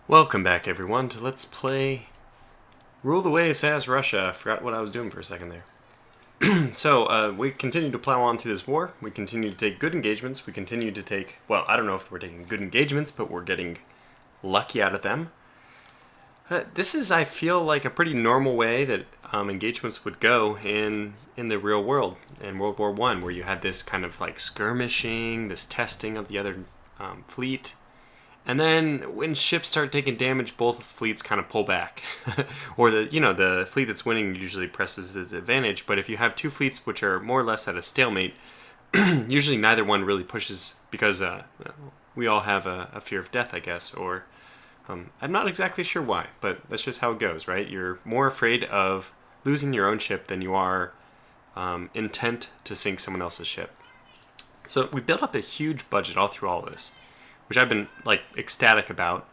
Welcome back, everyone, to Let's Play Rule the Waves as Russia. I forgot what I was doing for a second there. So, we continue to plow on through this war. We continue to take good engagements. We continue to take, well, I don't know if we're taking good engagements, but we're getting lucky out of them. This is, I feel, like a pretty normal way that engagements would go in the real world, in World War I, where you had this kind of like skirmishing, this testing of the other fleet. And then when ships start taking damage, both fleets kind of pull back. Or the fleet that's winning usually presses its advantage. But if you have two fleets which are more or less at a stalemate, usually neither one really pushes because we all have a fear of death, I guess. Or I'm not exactly sure why, but that's just how it goes, right? You're more afraid of losing your own ship than you are intent to sink someone else's ship. So we built up a huge budget all through all of this, which I've been like ecstatic about.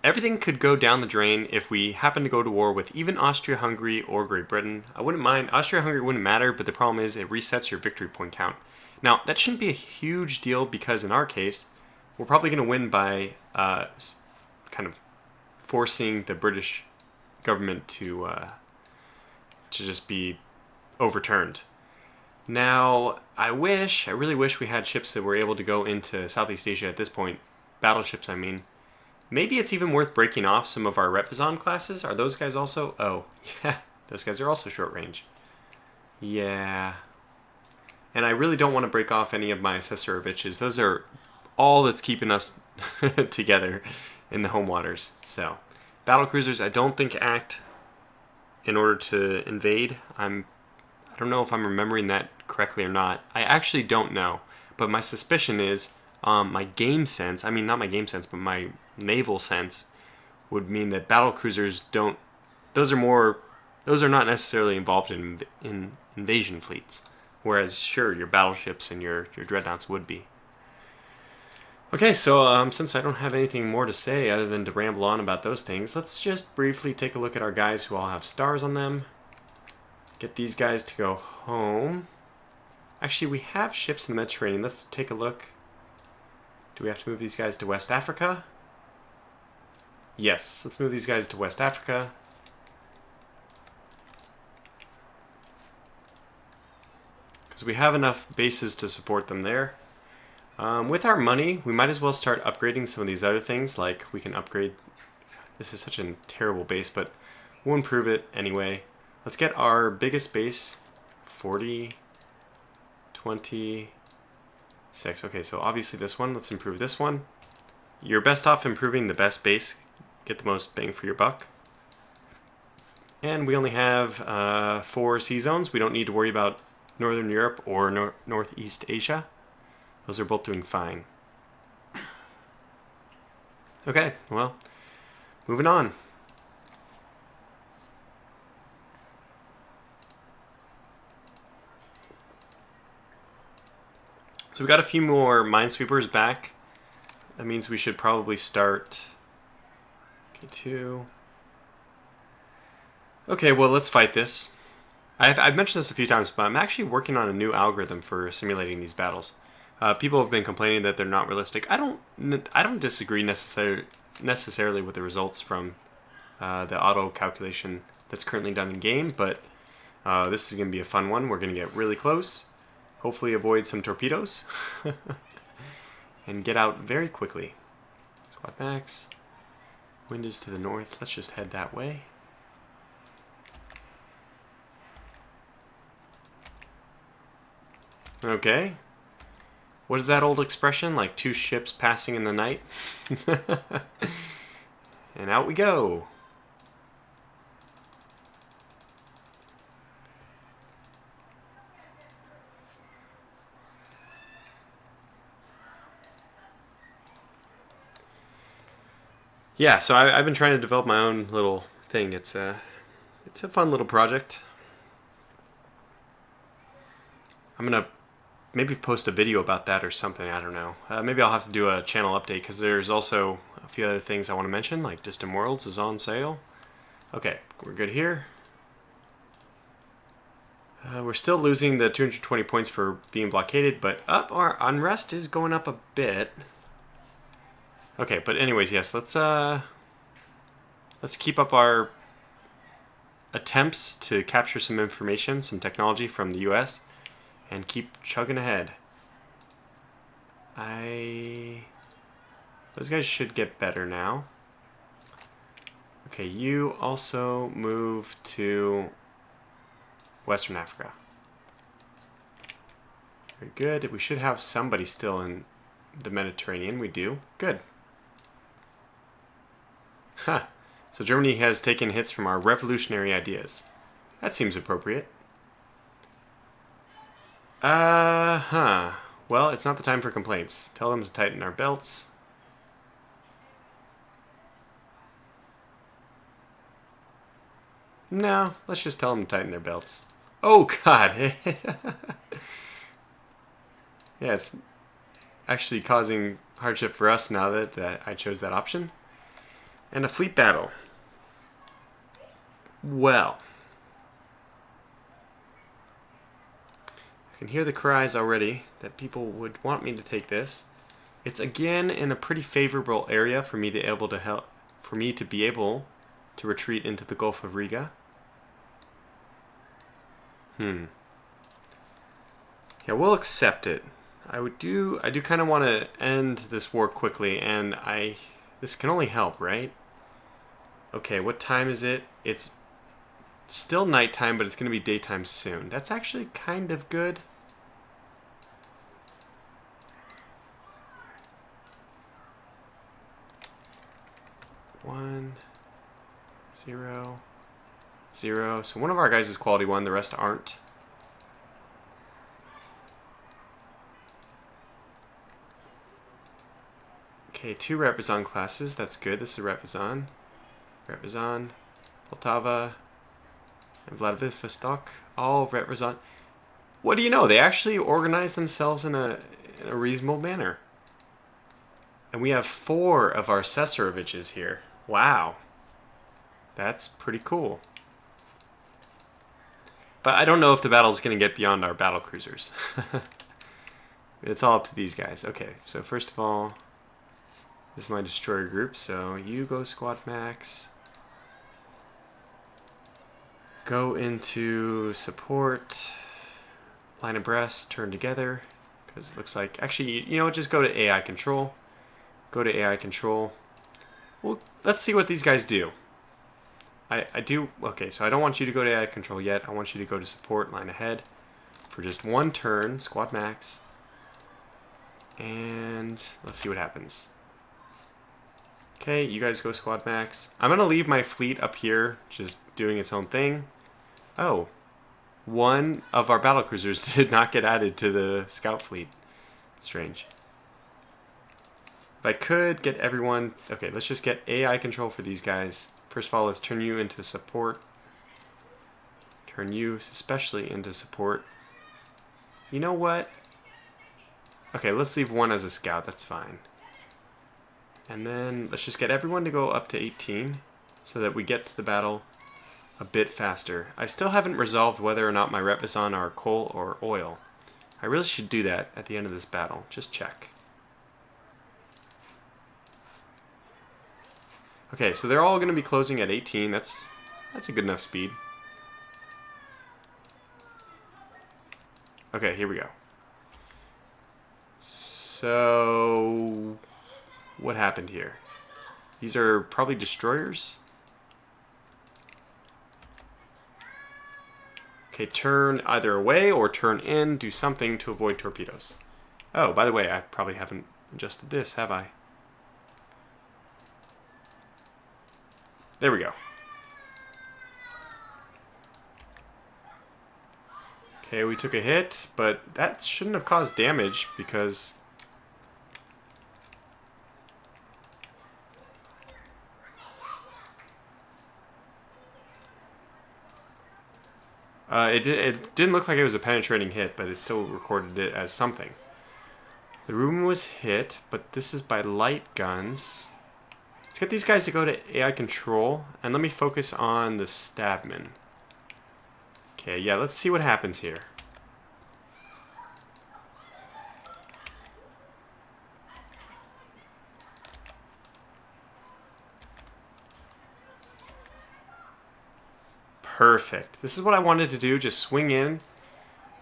Everything could go down the drain if we happen to go to war with even Austria-Hungary or Great Britain. I wouldn't mind. Austria-Hungary wouldn't matter, but the problem is it resets your victory point count. Now, that shouldn't be a huge deal because in our case, we're probably going to win by kind of forcing the British government to just be overturned. Now, I really wish we had ships that were able to go into Southeast Asia at this point. Battleships, I mean. Maybe it's even worth breaking off some of our Retvizon classes. Are those guys also? Oh, yeah. Those guys are also short range. Yeah. And I really don't want to break off any of my Assesoroviches. Those are all that's keeping us together in the home waters. So, battlecruisers, I don't think act in order to invade. I don't know if I'm remembering that correctly or not. I actually don't know. But my suspicion is my game sense, I mean, not my game sense, but my naval sense would mean that battlecruisers don't, those are not necessarily involved in invasion fleets. Whereas, sure, your battleships and your dreadnoughts would be. Okay, so since I don't have anything more to say other than to ramble on about those things, let's just briefly take a look at our guys who all have stars on them. Get these guys to go home. Actually, we have ships in the Mediterranean. Let's take a look. Do we have to move these guys to West Africa? Yes, let's move these guys to West Africa. Because we have enough bases to support them there. With our money, we might as well start upgrading some of these other things. Like, we can upgrade... This is such a terrible base, but we'll improve it anyway. Let's get our biggest base, 40, 26. Okay, so obviously this one. Let's improve this one. You're best off improving the best base. Get the most bang for your buck. And we only have 4 sea zones. We don't need to worry about Northern Europe or Northeast Asia. Those are both doing fine. Okay, well, moving on. So we got a few more minesweepers back. That means we should probably start K2. Okay, well, let's fight this. I've mentioned this a few times, but I'm actually working on a new algorithm for simulating these battles. People have been complaining that they're not realistic. I don't disagree necessarily with the results from the auto calculation that's currently done in game, but this is going to be a fun one. We're going to get really close. Hopefully avoid some torpedoes. And get out very quickly. Squad max. Wind is to the north. Let's just head that way. Okay. What is that old expression? Like 2 ships passing in the night? And out we go. Yeah, so I've been trying to develop my own little thing. It's a fun little project. I'm gonna maybe post a video about that or something. I don't know. Maybe I'll have to do a channel update because there's also a few other things I want to mention, like Distant Worlds is on sale. Okay, we're good here. We're still losing the 220 points for being blockaded, but our unrest is going up a bit. Okay, but anyways, yes, let's keep up our attempts to capture some information, some technology from the US, and keep chugging ahead. Those guys should get better now. Okay, you also move to Western Africa. Very good. We should have somebody still in the Mediterranean. We do. Good. Huh. So Germany has taken hits from our revolutionary ideas. That seems appropriate. Well, it's not the time for complaints. Tell them to tighten our belts. No, let's just tell them to tighten their belts. Oh, God. Yeah, it's actually causing hardship for us now that I chose that option. And a fleet battle. Well, I can hear the cries already that people would want me to take this. It's again in a pretty favorable area for me to be able to retreat into the Gulf of Riga. Yeah, we'll accept it. I do kind of want to end this war quickly, and this can only help, right? Okay, what time is it? It's still nighttime, but it's going to be daytime soon. That's actually kind of good. One, 0, 0. So one of our guys is quality 1, the rest aren't. Okay, 2 Repzon classes. That's good. This is Repzon. Repzon, Poltava, and Vladivostok. All Repzon. What do you know? They actually organize themselves in a reasonable manner. And we have 4 of our Cesaroviches here. Wow. That's pretty cool. But I don't know if the battle's going to get beyond our battle cruisers. It's all up to these guys. Okay, so first of all, this is my destroyer group, so you go squad max. Go into support. Line abreast, turn together. Because it looks like, actually, you know what, just go to AI control. Go to AI control. Well, let's see what these guys do. Okay, so I don't want you to go to AI control yet. I want you to go to support, line ahead, for just 1 turn, squad max. And let's see what happens. Okay, you guys go squad max. I'm going to leave my fleet up here, just doing its own thing. Oh, 1 of our battlecruisers did not get added to the scout fleet. Strange. If I could get everyone... Okay, let's just get AI control for these guys. First of all, let's turn you into support. Turn you especially into support. You know what? Okay, let's leave 1 as a scout. That's fine. And then let's just get everyone to go up to 18 so that we get to the battle a bit faster. I still haven't resolved whether or not my Repzon are coal or oil. I really should do that at the end of this battle. Just check. Okay, so they're all going to be closing at 18. That's a good enough speed. Okay, here we go. So, what happened here? These are probably destroyers. Okay, turn either away or turn in. Do something to avoid torpedoes. Oh, by the way, I probably haven't adjusted this, have I? There we go. Okay, we took a hit, but that shouldn't have caused damage because... It didn't look like it was a penetrating hit, but it still recorded it as something. The Ruben was hit, but this is by light guns. Let's get these guys to go to AI control, and let me focus on the stabman. Okay, yeah, let's see what happens here. Perfect. This is what I wanted to do. Just swing in,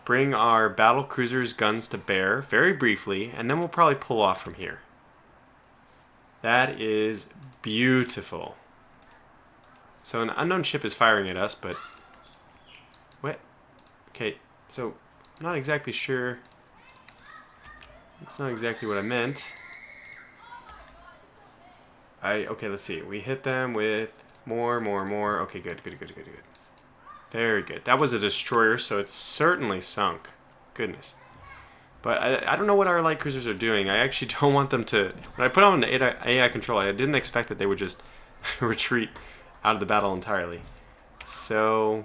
bring our battle cruisers' guns to bear very briefly, and then we'll probably pull off from here. That is beautiful. So an unknown ship is firing at us, but... What? Okay, so I'm not exactly sure. That's not exactly what I meant. Okay, let's see. We hit them with more. Okay, good. Very good. That was a destroyer, so it's certainly sunk. Goodness. But I don't know what our light cruisers are doing. I actually don't want them to... When I put on the AI control, I didn't expect that they would just retreat out of the battle entirely. So...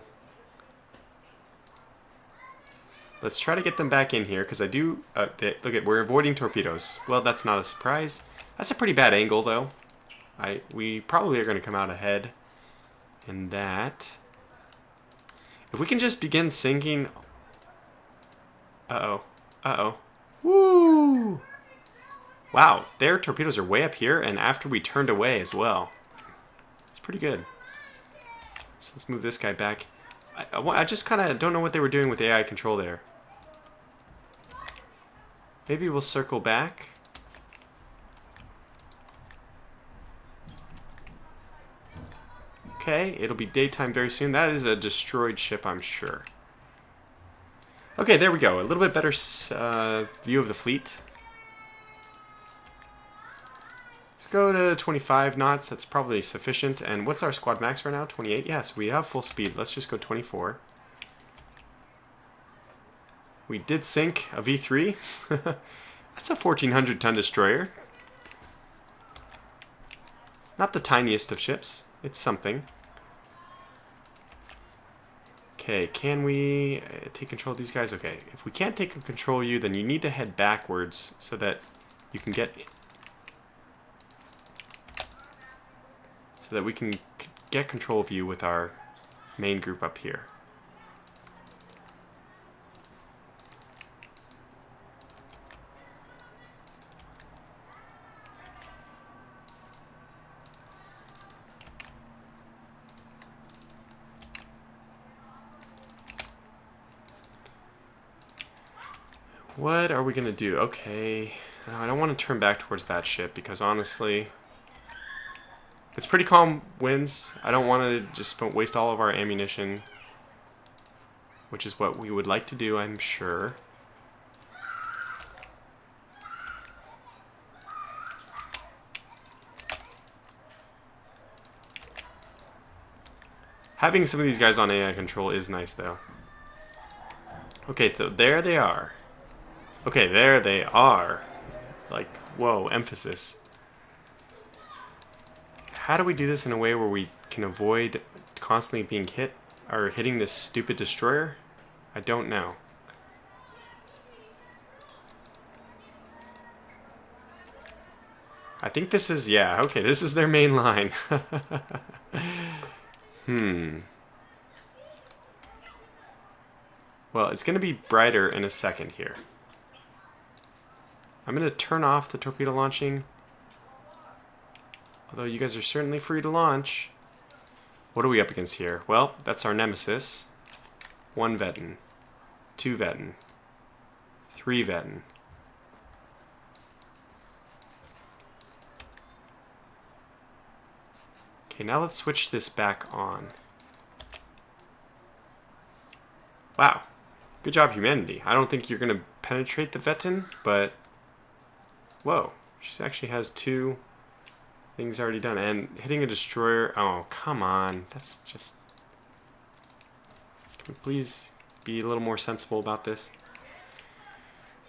Let's try to get them back in here, because I do... look at, we're avoiding torpedoes. Well, that's not a surprise. That's a pretty bad angle, though. We probably are going to come out ahead in that. If we can just begin sinking... Uh-oh. Woo! Wow, their torpedoes are way up here, and after we turned away as well. It's pretty good. So let's move this guy back. I just kind of don't know what they were doing with the AI control there. Maybe we'll circle back. Okay, it'll be daytime very soon. That is a destroyed ship, I'm sure. Okay, there we go. A little bit better view of the fleet. Let's go to 25 knots. That's probably sufficient. And what's our squad max right now? 28? Yes, we have full speed. Let's just go 24. We did sink a V3. That's a 1,400-ton destroyer. Not the tiniest of ships. It's something. Okay, can we take control of these guys? Okay, if we can't take control of you, then you need to head backwards so that you can get... So that we can get control of you with our main group up here. What are we going to do? Okay, I don't want to turn back towards that ship because honestly, it's pretty calm winds. I don't want to just waste all of our ammunition, which is what we would like to do, I'm sure. Having some of these guys on AI control is nice, though. Okay, so there they are. Okay, there they are. Like, whoa, emphasis. How do we do this in a way where we can avoid constantly being hit or hitting this stupid destroyer? I don't know. I think this is, yeah, okay, this is their main line. Well, it's going to be brighter in a second here. I'm going to turn off the torpedo launching. Although you guys are certainly free to launch. What are we up against here? Well, that's our nemesis. 1 Veton. 2 Veton. 3 Veton. Okay, now let's switch this back on. Wow. Good job, humanity. I don't think you're going to penetrate the Veton, but... Whoa. She actually has 2 things already done. And hitting a destroyer... Oh, come on. That's just... Can we please be a little more sensible about this?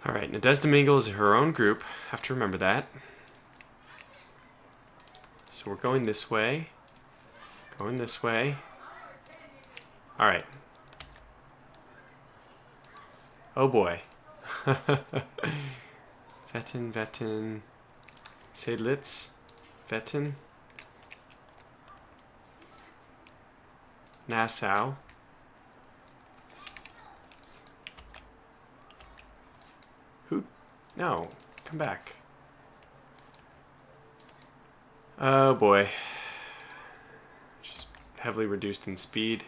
Alright, Nadez Domingo is her own group. Have to remember that. So we're going this way. Going this way. Alright. Oh boy. Veton. Seydlitz. Veton. Nassau. Who? No. Come back. Oh boy. She's heavily reduced in speed.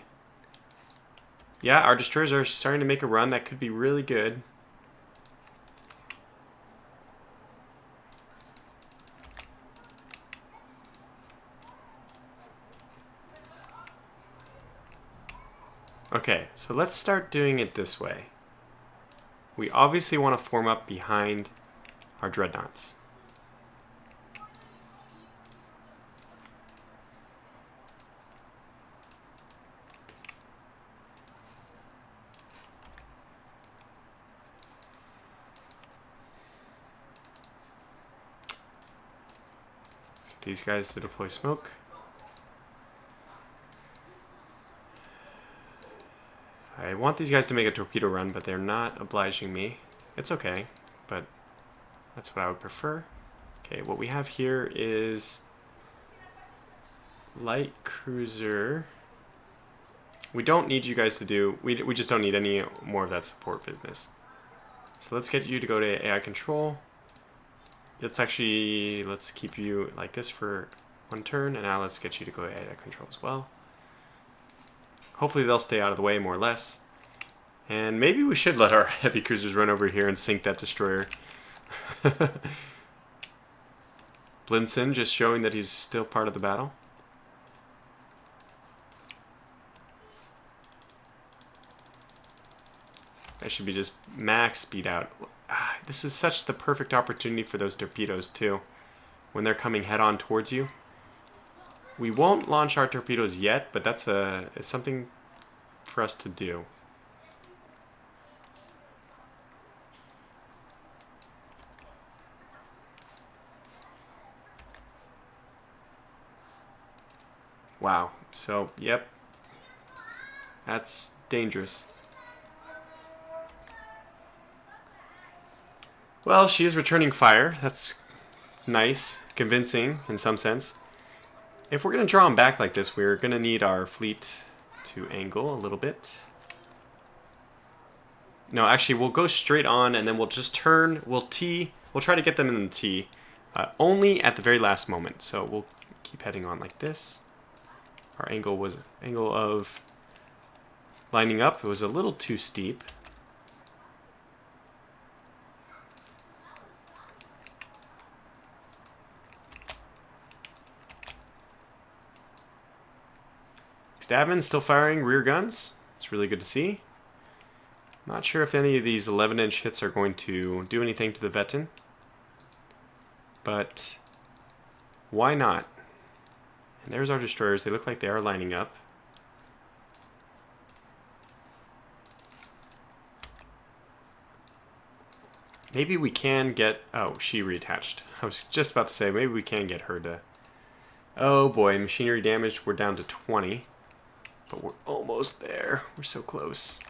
Yeah, our destroyers are starting to make a run. That could be really good. Okay, so let's start doing it this way. We obviously want to form up behind our dreadnoughts. These guys to deploy smoke. I want these guys to make a torpedo run, but they're not obliging me. It's okay, but that's what I would prefer. Okay, what we have here is light cruiser. We don't need you guys to do, we just don't need any more of that support business. So let's get you to go to AI control. Let's keep you like this for one turn, and now let's get you to go to AI control as well. Hopefully they'll stay out of the way more or less. And maybe we should let our heavy cruisers run over here and sink that destroyer. Blinson just showing that he's still part of the battle. I should be just max speed out. This is such the perfect opportunity for those torpedoes too, when they're coming head on towards you. We won't launch our torpedoes yet, but it's something for us to do. Wow, so yep, that's dangerous. Well, she is returning fire. That's nice, convincing in some sense. If we're going to draw them back like this, we're going to need our fleet to angle a little bit. No, actually, we'll go straight on, and then we'll just turn. We'll try to get them in the T, only at the very last moment. So we'll keep heading on like this. Our angle was angle of lining up. It was a little too steep. Stabman still firing rear guns. It's really good to see. Not sure if any of these 11-inch hits are going to do anything to the Veton, but why not? And there's our destroyers. They look like they are lining up. Maybe we can get... Oh, she reattached. I was just about to say, maybe we can get her to... Oh boy, machinery damage. We're down to 20. But we're almost there. We're so close.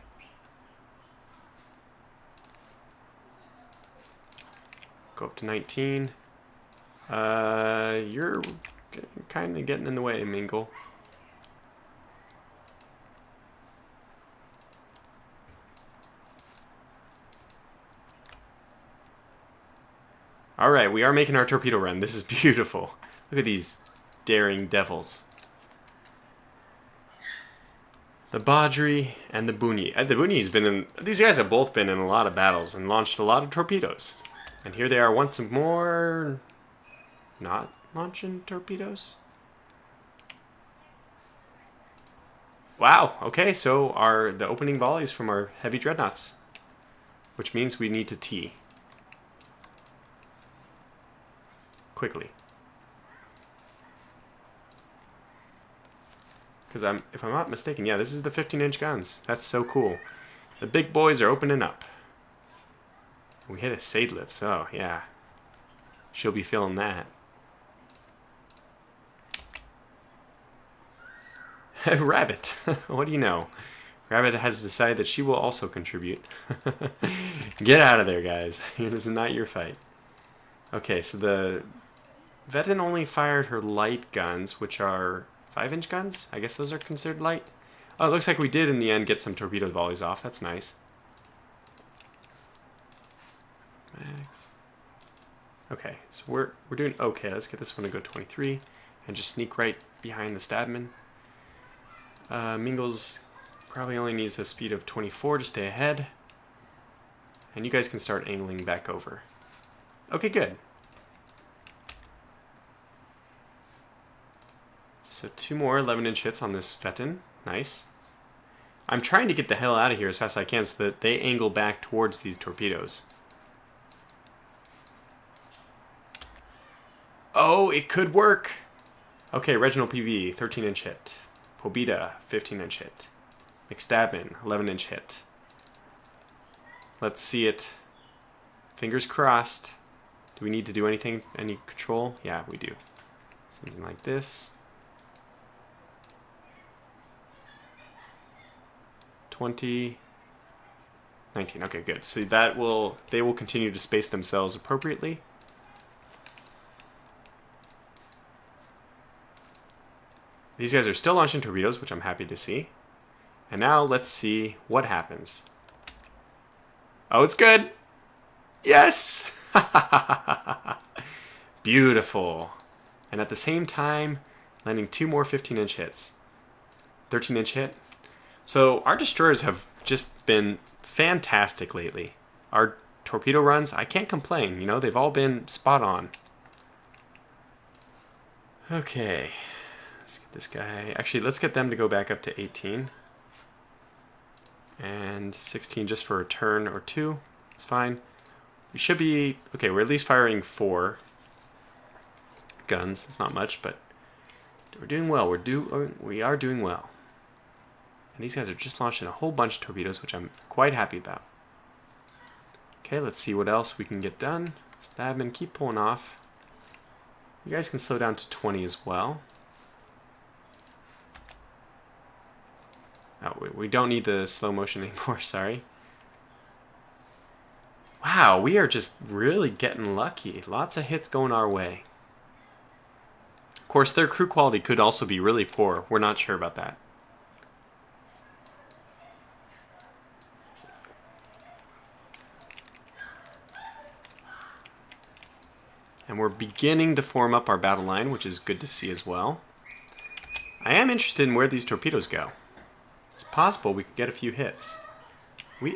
Go up to 19. You're kind of getting in the way, Mingle. Alright, we are making our torpedo run. This is beautiful. Look at these daring devils. The Badri and the Buni. The Buni's been in... These guys have both been in a lot of battles and launched a lot of torpedoes. And here they are once more... not launching torpedoes? Wow, okay, so the opening volleys from our heavy dreadnoughts. Which means we need to T. Quickly. Because if I'm not mistaken, yeah, this is the 15-inch guns. That's so cool. The big boys are opening up. We hit a Seydlitz. Oh, yeah. She'll be feeling that. Rabbit. What do you know? Rabbit has decided that she will also contribute. Get out of there, guys. This is not your fight. Okay, so the Veton only fired her light guns, which are 5-inch guns? I guess those are considered light. Oh, it looks like we did in the end get some torpedo volleys off. That's nice. Max. Okay, so we're doing okay. Let's get this one to go 23 and just sneak right behind the Stabman. Mingle's Probably only needs a speed of 24 to stay ahead. And you guys can start angling back over. Okay, good. So 2 more 11-inch hits on this Vetten. Nice. I'm trying to get the hell out of here as fast as I can so that they angle back towards these torpedoes. Oh, it could work. Okay, Reginald PV, 13-inch hit. Pobeda, 15-inch hit. McStabman, 11-inch hit. Let's see it. Fingers crossed. Do we need to do anything? Any control? Yeah, we do. Something like this. 20. 19. Okay, good. So they will continue to space themselves appropriately. These guys are still launching torpedoes, which I'm happy to see. And now let's see what happens. Oh, it's good. Yes. Beautiful. And at the same time, landing 2 more 15-inch hits. 13-inch hit. So our destroyers have just been fantastic lately. Our torpedo runs, I can't complain. You know, they've all been spot on. Okay. Let's get this guy. Actually, let's get them to go back up to 18. And 16 just for a turn or 2. It's fine. We should be... Okay, we're at least firing 4 guns. It's not much, but we're doing well. We are doing well. And these guys are just launching a whole bunch of torpedoes, which I'm quite happy about. Okay, let's see what else we can get done. Stabman, keep pulling off. You guys can slow down to 20 as well. Oh, we don't need the slow motion anymore, sorry. Wow, we are just really getting lucky. Lots of hits going our way. Of course, their crew quality could also be really poor. We're not sure about that. And we're beginning to form up our battle line, which is good to see as well. I am interested in where these torpedoes go. It's possible we could get a few hits.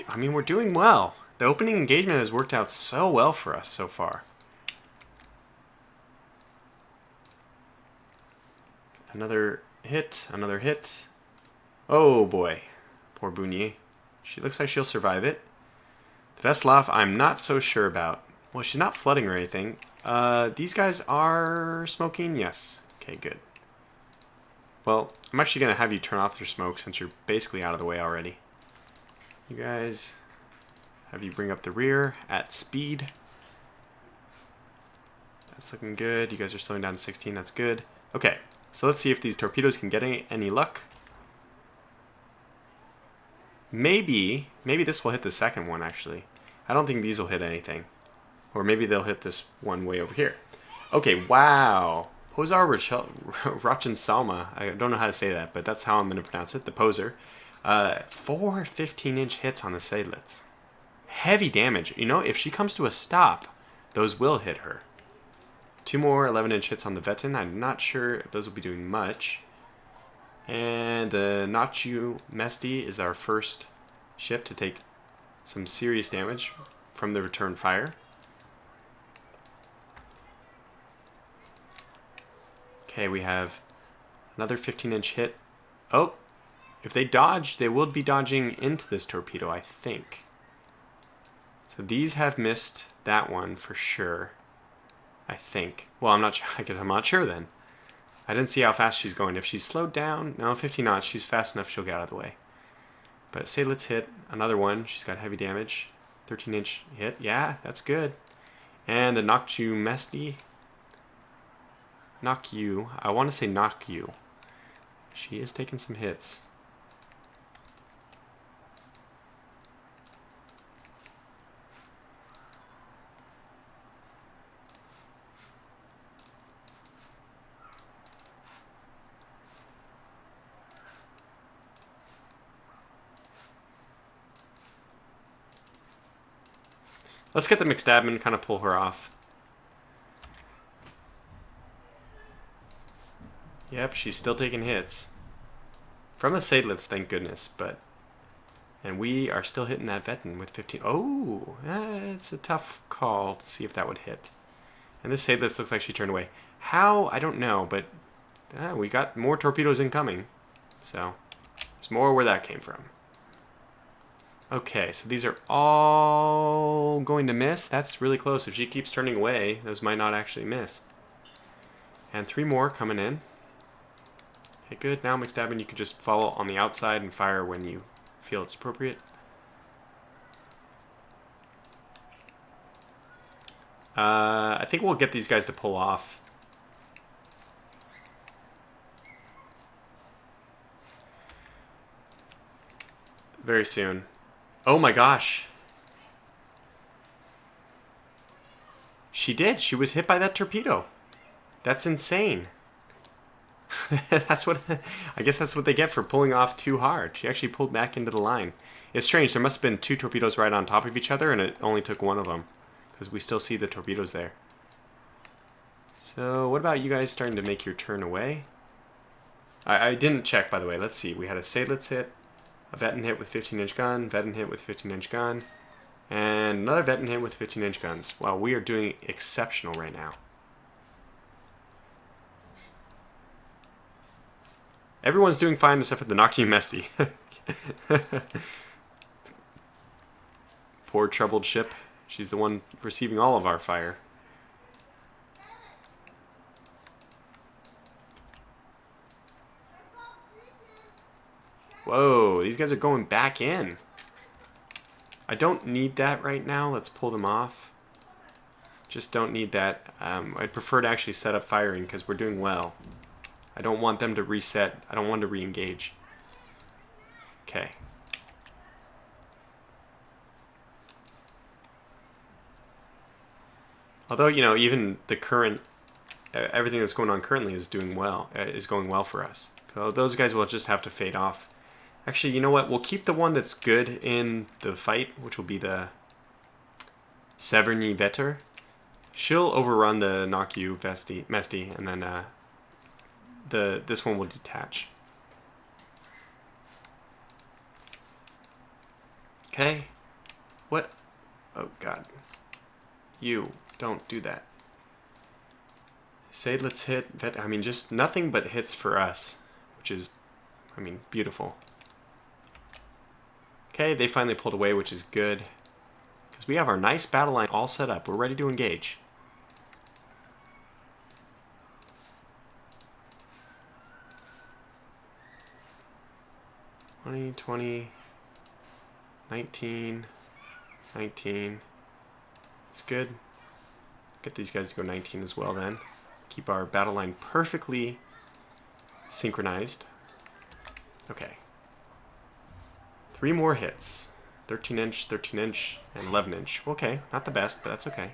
I mean, we're doing well. The opening engagement has worked out so well for us so far. Another hit, another hit. Oh boy, poor Bounier. She looks like she'll survive it. The Veslov, I'm not so sure about. Well, she's not flooding or anything. These guys are smoking, yes. Okay, good. Well, I'm actually going to have you turn off your smoke since you're basically out of the way already. You guys, have you bring up the rear at speed. That's looking good. You guys are slowing down to 16. That's good. Okay, so let's see if these torpedoes can get any luck. Maybe this will hit the second one, actually. I don't think these will hit anything. Or maybe they'll hit this one way over here. Okay, wow. Posar Rachin Salma. I don't know how to say that, but that's how I'm going to pronounce it. The poser. 4 15-inch hits on the Seydlitz. Heavy damage. You know, if she comes to a stop, those will hit her. 2 more 11-inch hits on the Vetten. I'm not sure if those will be doing much. And the Nachu Mesti is our first ship to take some serious damage from the return fire. Okay, we have another 15-inch hit. Oh, if they dodge, they will be dodging into this torpedo, I think. So these have missed that one for sure, I think. Well, I'm not sure. I guess I'm not sure then. I didn't see how fast she's going. If she's slowed down, no, 15 knots, she's fast enough, she'll get out of the way. But say let's hit another one. She's got heavy damage. 13-inch hit. Yeah, that's good. And the Nokju Mesti. Knock you. I want to say knock you. She is taking some hits. Let's get the McStabman, kind of pull her off. Yep, she's still taking hits. From the Seydlitz, thank goodness, but... And we are still hitting that Vetten with 15. Oh, it's a tough call to see if that would hit. And this Seydlitz looks like she turned away. How? I don't know, but we got more torpedoes incoming. So, there's more where that came from. Okay, so these are all going to miss. That's really close. If she keeps turning away, those might not actually miss. And 3 more coming in. Okay, good. Now, McStabbin, you can just follow on the outside and fire when you feel it's appropriate. I think we'll get these guys to pull off. Very soon. Oh my gosh. She did. She was hit by that torpedo. That's insane. That's what I guess that's what they get for pulling off too hard. She actually pulled back into the line. It's strange. There must have been 2 torpedoes right on top of each other, and it only took one of them because we still see the torpedoes there. So what about you guys starting to make your turn away? I didn't check, by the way. Let's see. We had a Seydlitz hit, a Vetten hit with 15-inch gun, Vetten hit with 15-inch gun, and another Vetten hit with 15-inch guns. Wow, we are doing exceptional right now. Everyone's doing fine except for the Naku Messi. Poor troubled ship. She's the one receiving all of our fire. Whoa, these guys are going back in. I don't need that right now. Let's pull them off. Just don't need that. I'd prefer to actually set up firing because we're doing well. I don't want them to reset. I don't want to re-engage. Okay. Although, you know, even the current, everything that's going on currently is doing well, is going well for us. So those guys will just have to fade off. Actually, you know what? We'll keep the one that's good in the fight, which will be the Severny Vetter. She'll overrun the Naku Mesty, and then this one will detach. Okay. What? Oh God. You don't do that. Seydlitz hit. I mean, just nothing but hits for us, which is, I mean, beautiful. Okay, they finally pulled away, which is good. Because we have our nice battle line all set up. We're ready to engage. $20, $20, $19, $19. It's good. Get these guys to go 19 as well then. Keep our battle line perfectly synchronized. Okay. 3 more hits. 13-inch, 13-inch, and 11-inch. Okay, not the best, but that's okay.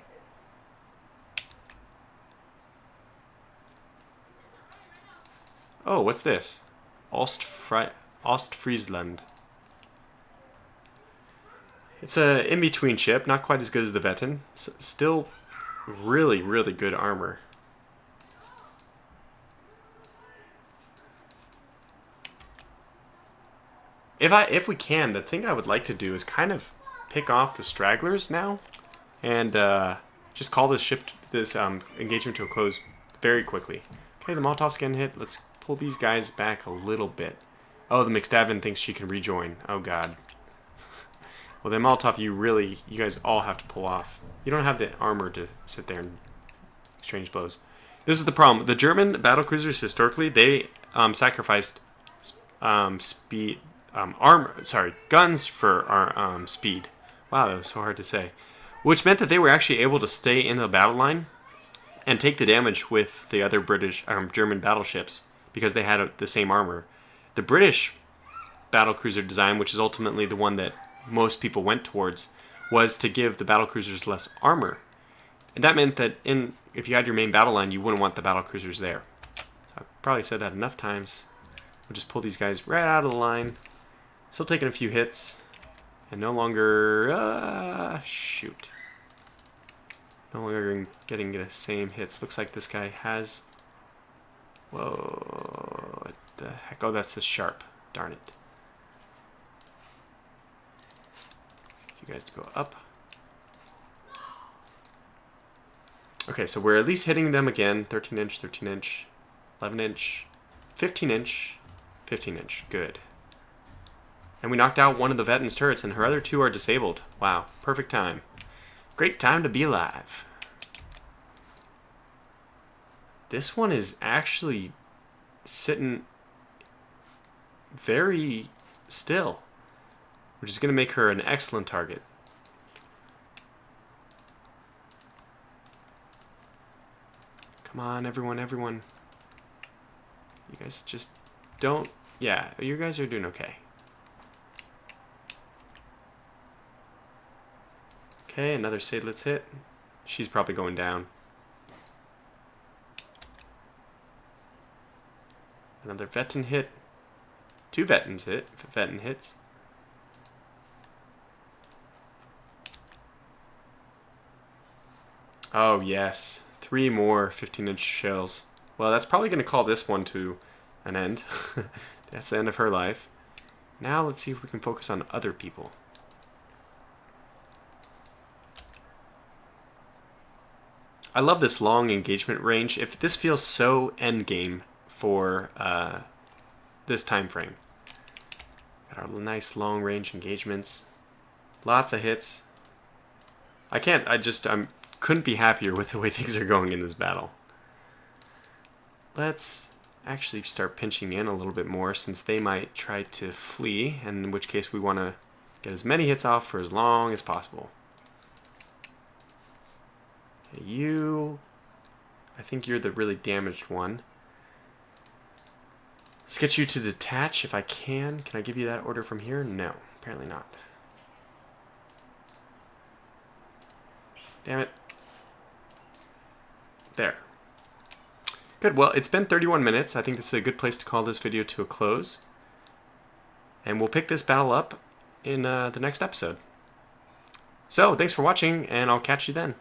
Oh, what's this? Ostfriesland. It's a in-between ship, not quite as good as the Vetten. Still really, really good armor. If we can, the thing I would like to do is kind of pick off the stragglers now, and just call this engagement to a close very quickly. Okay, the Molotov's getting hit. Let's pull these guys back a little bit. Oh, the McStabbin thinks she can rejoin. Oh God. Well, then Molotov, you guys all have to pull off. You don't have the armor to sit there and exchange blows. This is the problem. The German battlecruisers historically, they sacrificed guns for our speed. Wow, that was so hard to say. Which meant that they were actually able to stay in the battle line and take the damage with the other German battleships because they had the same armor. The British battlecruiser design, which is ultimately the one that most people went towards, was to give the battlecruisers less armor. And that meant that if you had your main battle line, you wouldn't want the battlecruisers there. So I've probably said that enough times. We'll just pull these guys right out of the line. Still taking a few hits. And no longer... shoot. No longer getting the same hits. Looks like this guy has... Whoa. What the heck? Oh, that's the Sharp. Darn it. You guys to go up. Okay, so we're at least hitting them again. 13 inch, 13 inch, 11 inch, 15 inch, 15 inch. Good. And we knocked out one of the Veten's turrets, and her other two are disabled. Wow, perfect time. Great time to be alive. This one is actually sitting very still, which is going to make her an excellent target. Come on, everyone, everyone. You guys just don't... Yeah, you guys are doing okay. Okay, another Seydlitz hit. She's probably going down. Another Vetten hit. Two Vettens hit. Vetten hits. Oh, yes. 3 more 15-inch shells. Well, that's probably going to call this one to an end. That's the end of her life. Now let's see if we can focus on other people. I love this long engagement range. If this feels so endgame for this time frame. Got our nice long range engagements. Lots of hits. I couldn't be happier with the way things are going in this battle. Let's actually start pinching in a little bit more, since they might try to flee, and in which case we want to get as many hits off for as long as possible. Okay, you... I think you're the really damaged one. Let's get you to detach if I can. Can I give you that order from here? No, apparently not. Damn it. There. Good, well, it's been 31 minutes. I think this is a good place to call this video to a close. And we'll pick this battle up in the next episode. So, thanks for watching, and I'll catch you then.